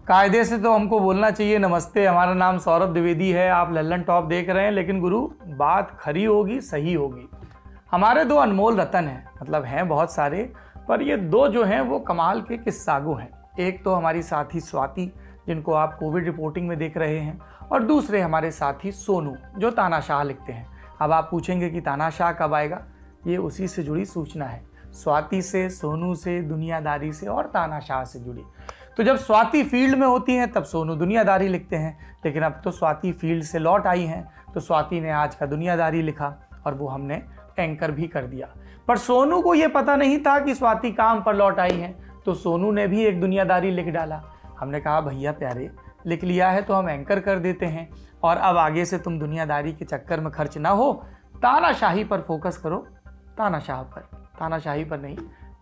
कायदे से तो हमको बोलना चाहिए नमस्ते। हमारा नाम सौरभ द्विवेदी है, आप लल्लन टॉप देख रहे हैं। लेकिन गुरु, बात खरी होगी, सही होगी। हमारे दो अनमोल रतन हैं, मतलब हैं बहुत सारे, पर ये दो जो हैं वो कमाल के किस्सागो हैं। एक तो हमारी साथी स्वाति, जिनको आप कोविड रिपोर्टिंग में देख रहे हैं, और दूसरे हमारे साथी सोनू, जो तानाशाह लिखते हैं। अब आप पूछेंगे कि तानाशाह कब आएगा? ये उसी से जुड़ी सूचना है, स्वाति से, सोनू से, दुनियादारी से और तानाशाह से जुड़ी। तो जब स्वाति फील्ड में होती हैं तब सोनू दुनियादारी लिखते हैं, लेकिन अब तो स्वाति फील्ड से लौट आई हैं तो स्वाति ने आज का दुनियादारी लिखा और वो हमने एंकर भी कर दिया। पर सोनू को ये पता नहीं था कि स्वाति काम पर लौट आई हैं, तो सोनू ने भी एक दुनियादारी लिख डाला। हमने कहा भैया प्यारे, लिख लिया है तो हम एंकर कर देते हैं, और अब आगे से तुम दुनियादारी के चक्कर में खर्च ना हो, तानाशाही पर फोकस करो। तानाशाह पर, तानाशाही पर नहीं,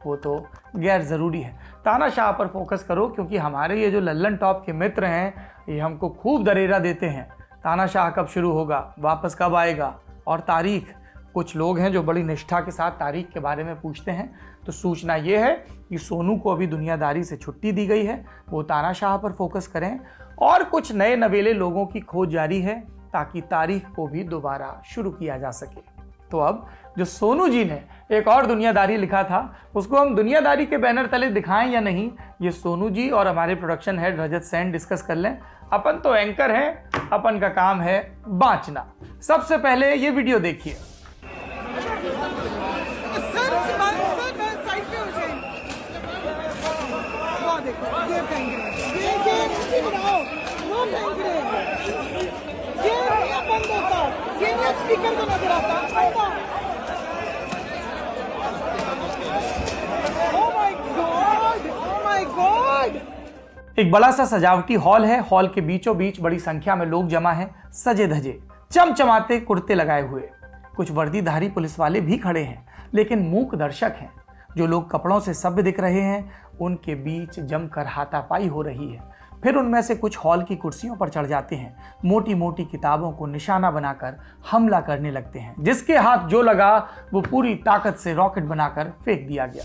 वो तो गैर ज़रूरी है। तानाशाह पर फोकस करो, क्योंकि हमारे ये जो लल्लन टॉप के मित्र हैं ये हमको खूब दरेरा देते हैं। तानाशाह कब शुरू होगा, वापस कब आएगा और तारीख। कुछ लोग हैं जो बड़ी निष्ठा के साथ तारीख के बारे में पूछते हैं। तो सूचना ये है कि सोनू को अभी दुनियादारी से छुट्टी दी गई है, वो तानाशाह पर फोकस करें, और कुछ नए नवेले लोगों की खोज जारी है ताकि तारीख को भी दोबारा शुरू किया जा सके। तो अब जो सोनू जी ने एक और दुनियादारी लिखा था, उसको हम दुनियादारी के बैनर तले दिखाएं या नहीं, ये सोनू जी और हमारे प्रोडक्शन हेड रजत सेन डिस्कस कर लें। अपन तो एंकर हैं, अपन का काम है बाँचना। सबसे पहले ये वीडियो देखिए। एक बड़ा सा सजावटी हॉल है। हॉल के बीचों बीच बड़ी संख्या में लोग जमा हैं, सजे धजे, चमचमाते कुर्ते लगाए हुए। कुछ वर्दीधारी पुलिस वाले भी खड़े हैं, लेकिन मूक दर्शक हैं। जो लोग कपड़ों से सभ्य दिख रहे हैं उनके बीच जमकर हाथापाई हो रही है। फिर उनमें से कुछ हॉल की कुर्सियों पर चढ़ जाते हैं, मोटी मोटी किताबों को निशाना बनाकर हमला करने लगते हैं। जिसके हाथ जो लगा वो पूरी ताकत से रॉकेट बनाकर फेंक दिया गया।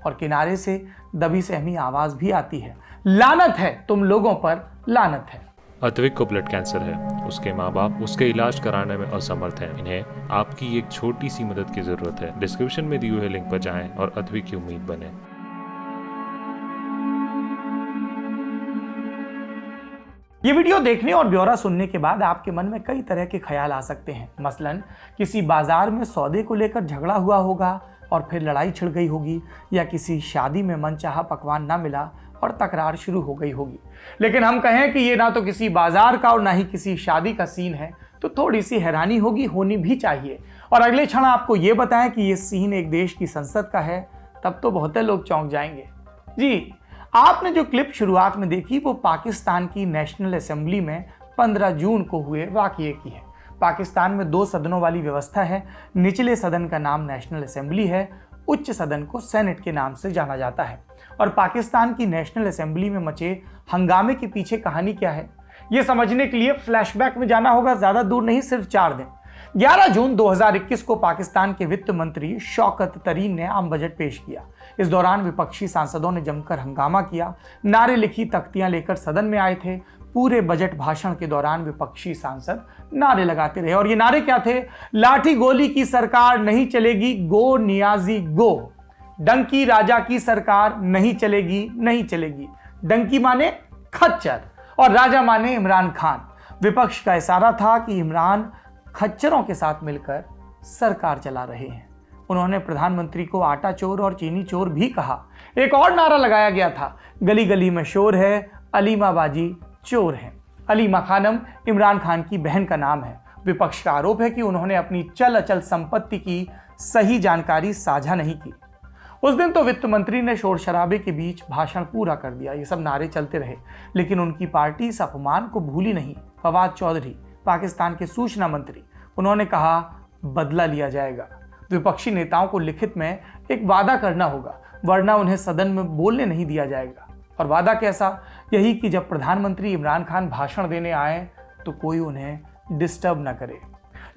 और किनारे से दबी सहमी आवाज भी आती है, लानत है तुम लोगों पर, लानत है। अद्विक को ब्लड कैंसर है। उसके माँ बाप उसके इलाज कराने में असमर्थ हैं। इन्हें आपकी एक छोटी सी मदद की जरूरत है। डिस्क्रिप्शन में दिए हुए लिंक पर जाएं और अद्विक की उम्मीद बने। ये वीडियो देखने और ब्यौरा सुनने के बाद आपके मन में कई तरह के ख्याल आ सकते हैं। मसलन किसी बाजार में सौदे को लेकर झगड़ा हुआ होगा और फिर लड़ाई छिड़ गई होगी, या किसी शादी में मनचाहा पकवान ना मिला और तकरार शुरू हो गई होगी। लेकिन हम कहें कि ये ना तो किसी बाजार का और ना ही किसी शादी का सीन है, तो थोड़ी सी हैरानी होगी, होनी भी चाहिए। और अगले क्षण आपको ये बताएं कि ये सीन एक देश की संसद का है, तब तो बहुत लोग चौंक जाएंगे। जी, आपने जो क्लिप शुरुआत में देखी वो पाकिस्तान की नेशनल असेंबली में 15 जून को हुए वाकये की है। पाकिस्तान में 2 सदनों वाली व्यवस्था है। निचले सदन का नाम नेशनल असेंबली है, उच्च सदन को सेनेट के नाम से जाना जाता है। और पाकिस्तान की नेशनल असेंबली में मचे हंगामे के पीछे कहानी क्या है, ये समझने के लिए फ्लैशबैक में जाना होगा। ज्यादा दूर नहीं, सिर्फ 4 दिन। 11 जून 2021 को पाकिस्तान के वित्त मंत्री शौकत तरीन ने आम बजट पेश किया। इस दौरान विपक्षी सांसदों ने जमकर हंगामा किया, नारे लिखी तख्तियां लेकर सदन में आए थे। पूरे बजट भाषण के दौरान विपक्षी सांसद नारे लगाते रहे, और ये नारे क्या थे? लाठी गोली की सरकार नहीं चलेगी, गो नियाजी गो। डंकी राजा की सरकार नहीं चलेगी, नहीं चलेगी। डंकी माने खच्चर और राजा माने इमरान खान। विपक्ष का इशारा था कि इमरान खच्चरों के साथ मिलकर सरकार चला रहे हैं। उन्होंने प्रधानमंत्री को आटा चोर और चीनी चोर भी कहा। एक और नारा लगाया गया था, गली गली में शोर है, अलीमा बाजी चोर है। अलीमा खानम इमरान खान की बहन का नाम है। विपक्ष का आरोप है कि उन्होंने अपनी चल अचल संपत्ति की सही जानकारी साझा नहीं की। उस दिन तो वित्त मंत्री ने शोर शराबे के बीच भाषण पूरा कर दिया। ये सब नारे चलते रहे, लेकिन उनकी पार्टी इस अपमान को भूली नहीं। फवाद चौधरी, पाकिस्तान के सूचना मंत्री, उन्होंने कहा बदला लिया जाएगा। विपक्षी नेताओं को लिखित में एक वादा करना होगा, वरना उन्हें सदन में बोलने नहीं दिया जाएगा। और वादा कैसा? यही कि जब प्रधानमंत्री इमरान खान भाषण देने आए तो कोई उन्हें डिस्टर्ब न करे।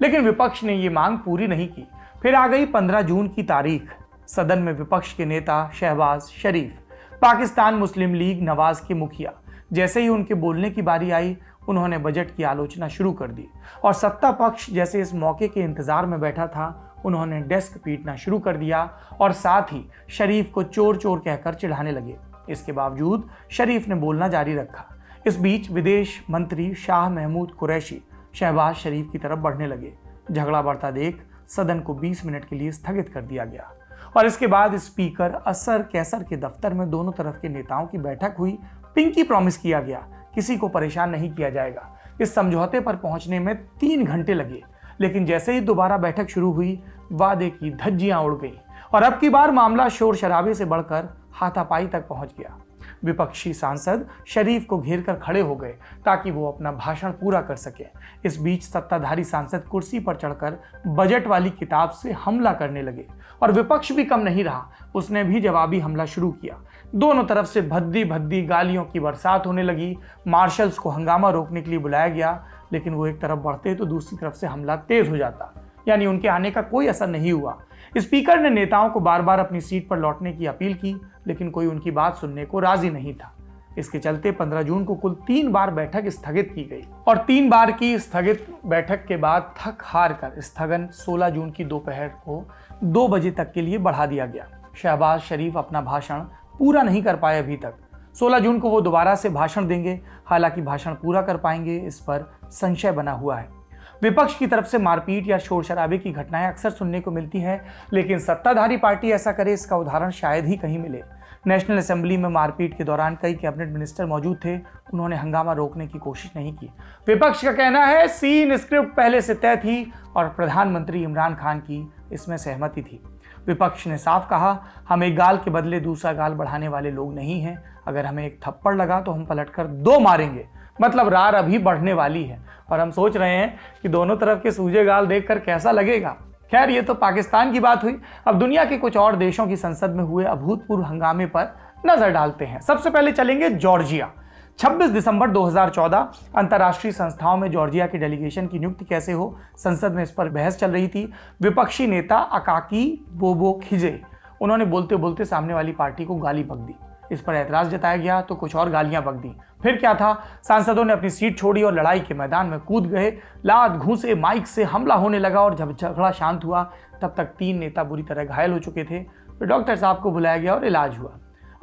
लेकिन विपक्ष ने ये मांग पूरी नहीं की। फिर आ गई 15 जून की तारीख। सदन में विपक्ष के नेता शहबाज शरीफ, पाकिस्तान मुस्लिम लीग नवाज के मुखिया, जैसे ही उनके बोलने की बारी आई, उन्होंने बजट की आलोचना शुरू कर दी और सत्ता पक्ष जैसे इस मौके के इंतजार में बैठा था, उन्होंने डेस्क पीटना शुरू कर दिया और साथ ही शरीफ को चोर चोर कहकर चिढ़ाने लगे। इसके बावजूद शरीफ ने बोलना जारी रखा। इस बीच विदेश मंत्री शाह महमूद कुरैशी शहबाज शरीफ की तरफ बढ़ने लगे। झगड़ा बढ़ता देख सदन को 20 मिनट के लिए स्थगित कर दिया गया और इसके बाद स्पीकर असर कैसर के दफ्तर में दोनों तरफ के नेताओं की बैठक हुई। पिंकी प्रॉमिस किया गया, किसी को परेशान नहीं किया जाएगा। इस समझौते पर पहुंचने में 3 घंटे लगे, लेकिन जैसे ही दोबारा बैठक शुरू हुई, वादे की धज्जियां उड़ गई और अब की बार मामला शोर शराबे से बढ़कर हाथापाई तक पहुंच गया। विपक्षी सांसद शरीफ को घेर कर खड़े हो गए ताकि वो अपना भाषण पूरा कर सके। इस बीच सत्ताधारी सांसद कुर्सी पर चढ़कर बजट वाली किताब से हमला करने लगे और विपक्ष भी कम नहीं रहा, उसने भी जवाबी हमला शुरू किया। दोनों तरफ से भद्दी भद्दी गालियों की बरसात होने लगी। मार्शल्स को हंगामा रोकने के लिए बुलाया गया, लेकिन वो एक तरफ बढ़ते तो दूसरी तरफ से हमला तेज हो जाता, यानी उनके आने का कोई असर नहीं हुआ। स्पीकर ने नेताओं को बार बार अपनी सीट पर लौटने की अपील की, लेकिन कोई उनकी बात सुनने को राजी नहीं था। इसके चलते 15 जून को कुल 3 बार बैठक स्थगित की गई और 3 बार की स्थगित बैठक के बाद थक हार कर स्थगन 16 जून की दोपहर को 2 बजे तक के लिए बढ़ा दिया गया। शहबाज शरीफ अपना भाषण पूरा नहीं कर पाए अभी तक। 16 जून को वो दोबारा से भाषण देंगे, हालांकि भाषण पूरा कर पाएंगे इस पर संशय बना हुआ है। विपक्ष की तरफ से मारपीट या शोर शराबे की घटनाएं अक्सर सुनने को मिलती है, लेकिन सत्ताधारी पार्टी ऐसा करे इसका उदाहरण शायद ही कहीं मिले। नेशनल असेंबली में मारपीट के दौरान कई कैबिनेट मिनिस्टर मौजूद थे, उन्होंने हंगामा रोकने की कोशिश नहीं की। विपक्ष का कहना है सीन स्क्रिप्ट पहले से तय थी और प्रधानमंत्री इमरान खान की इसमें सहमति थी। विपक्ष ने साफ कहा, हम एक गाल के बदले दूसरा गाल बढ़ाने वाले लोग नहीं हैं। अगर हमें एक थप्पड़ लगा तो हम पलटकर 2 मारेंगे, मतलब रार अभी बढ़ने वाली है और हम सोच रहे हैं कि दोनों तरफ के सूजे गाल देखकर कैसा लगेगा। खैर, ये तो पाकिस्तान की बात हुई। अब दुनिया के कुछ और देशों की संसद में हुए अभूतपूर्व हंगामे पर नजर डालते हैं। सबसे पहले चलेंगे जॉर्जिया। 26 दिसंबर 2014 अंतर्राष्ट्रीय संस्थाओं में जॉर्जिया की डेलीगेशन की नियुक्ति कैसे हो, संसद में इस पर बहस चल रही थी। विपक्षी नेता अकाकी बोबोखिजे, उन्होंने बोलते बोलते सामने वाली पार्टी को गाली बक दी। इस पर ऐतराज जताया गया तो कुछ और गालियां बक दी। फिर क्या था, सांसदों ने अपनी सीट छोड़ी और लड़ाई के मैदान में कूद गए। लात घूंसे माइक से हमला होने लगा और जब झगड़ा शांत हुआ तब तक 3 नेता बुरी तरह घायल हो चुके थे। फिर डॉक्टर साहब को बुलाया गया और इलाज हुआ।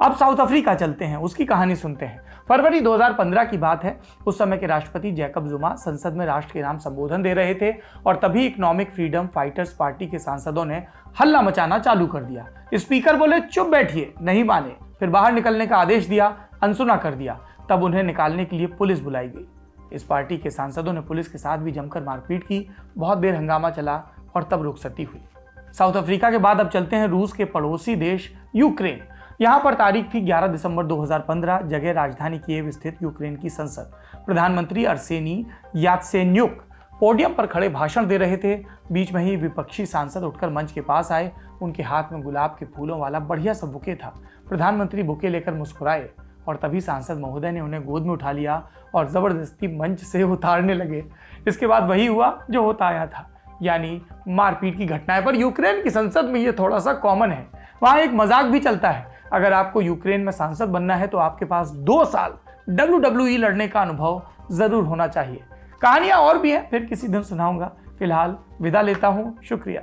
अब साउथ अफ्रीका चलते हैं, उसकी कहानी सुनते हैं। फरवरी 2015 की बात है। उस समय के राष्ट्रपति जैकब जुमा संसद में राष्ट्र के नाम संबोधन दे रहे थे और तभी इकोनॉमिक फ्रीडम फाइटर्स पार्टी के सांसदों ने हल्ला मचाना चालू कर दिया। स्पीकर बोले चुप बैठिए, नहीं माने। फिर बाहर निकलने का आदेश दिया, अनसुना कर दिया। तब उन्हें निकालने के लिए पुलिस बुलाई गई। इस पार्टी के सांसदों ने पुलिस के साथ भी जमकर मारपीट की। बहुत देर हंगामा चला और तब रुखसती हुई। साउथ अफ्रीका के बाद अब चलते हैं रूस के पड़ोसी देश यूक्रेन। यहाँ पर तारीख थी 11 दिसंबर 2015, जगह राजधानी कीव स्थित यूक्रेन की संसद। प्रधानमंत्री अर्सेनी यात्सेन्युक पोडियम पर खड़े भाषण दे रहे थे। बीच में ही विपक्षी सांसद उठकर मंच के पास आए। उनके हाथ में गुलाब के फूलों वाला बढ़िया सा बुके था। प्रधानमंत्री बुके लेकर मुस्कुराए और तभी सांसद महोदय ने उन्हें गोद में उठा लिया और जबरदस्ती मंच से उतारने लगे। इसके बाद वही हुआ जो होता आया था, यानी मारपीट की घटनाएं। पर यूक्रेन की संसद में ये थोड़ा सा कॉमन है। वहाँ एक मजाक भी चलता है, अगर आपको यूक्रेन में सांसद बनना है तो आपके पास 2 साल WWE लड़ने का अनुभव जरूर होना चाहिए। कहानियां और भी हैं, फिर किसी दिन सुनाऊंगा। फिलहाल विदा लेता हूं, शुक्रिया।